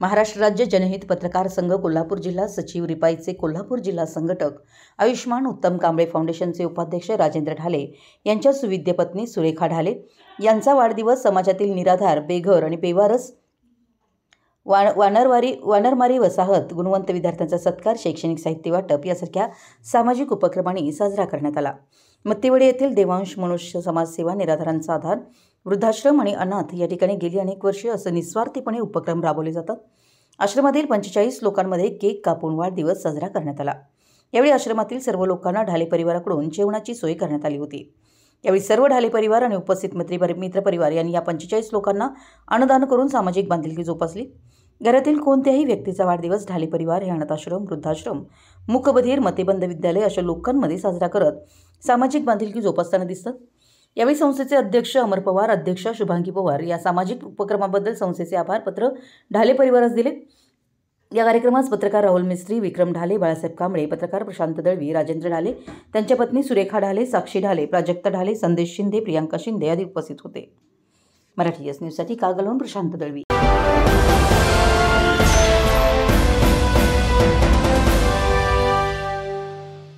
महाराष्ट्र राज्य जनहित पत्रकार संघ कोल्हापूर जिल्हा सचिव रिपाईचे कोल्हापूर जिल्हा संघटक आयुष्मान उत्तम कांबळे फाउंडेशनचे उपाध्यक्ष राजेंद्र ढाले यांच्या सुविद्य पत्नी सुरेखा ढाले यांचा वाढदिवस समाजातील निराधार, बेघर आणि बेवारस वानरमारी वसाहत गुणवंत विद्यार्थ्यांचा सत्कार, शैक्षणिक साहित्य वाटप यासारख्या सामाजिक उपक्रमांनी साजरा करण्यात आला। मत्तेवाडी येथील देवांश मनुष्य समाजसेवा, निराधारांचा आधार, वृद्धाश्रम आणि अनाथ या ठिकाणी गेली अनेक वर्षे असे निस्वार्थीपणे उपक्रम राबवले जातात। आश्रमातील 45 लोकांमध्ये केक कापून वाढदिवस साजरा करण्यात आला। यावेळी आश्रमातील सर्व लोकांना ढाले परिवाराकडून जेवणाची सोय करण्यात आली होती। यावेळी सर्व ढाले परिवार आणि उपस्थित मित्र परिवार यांनी या 45 लोकांना अन्नदान करून सामाजिक बांधिलकी जोपासली। घरातील कोणत्याही व्यक्तीचा वाढदिवस ढाले परिवार हे अनाथाश्रम, वृद्धाश्रम, मूकबधीर, मतिमंद विद्यालय अशा लोकांमध्ये साजरा करत सामाजिक बांधिलकी जोपासताना दिसतात। यावेळी संस्थेचे अध्यक्ष अमर पवार, अध्यक्षा शुभांगी पवार या सामाजिक उपक्रमाबद्दल संस्थेचे आभार पत्र ढाले परिवारास दिले। या कार्यक्रमास पत्रकार राहुल मिस्त्री, विक्रम ढाले, बाळासाहेब कांबळे, पत्रकार प्रशांत दळवी, राजेंद्र ढाले, त्यांच्या पत्नी सुरेखा ढाले, साक्षी ढाले, प्राजक्ता ढाले, संदेश शिंदे, प्रियांका शिंदे आदी उपस्थित होते। मराठी न्यूजसाठी कागलहून प्रशांत दळवी।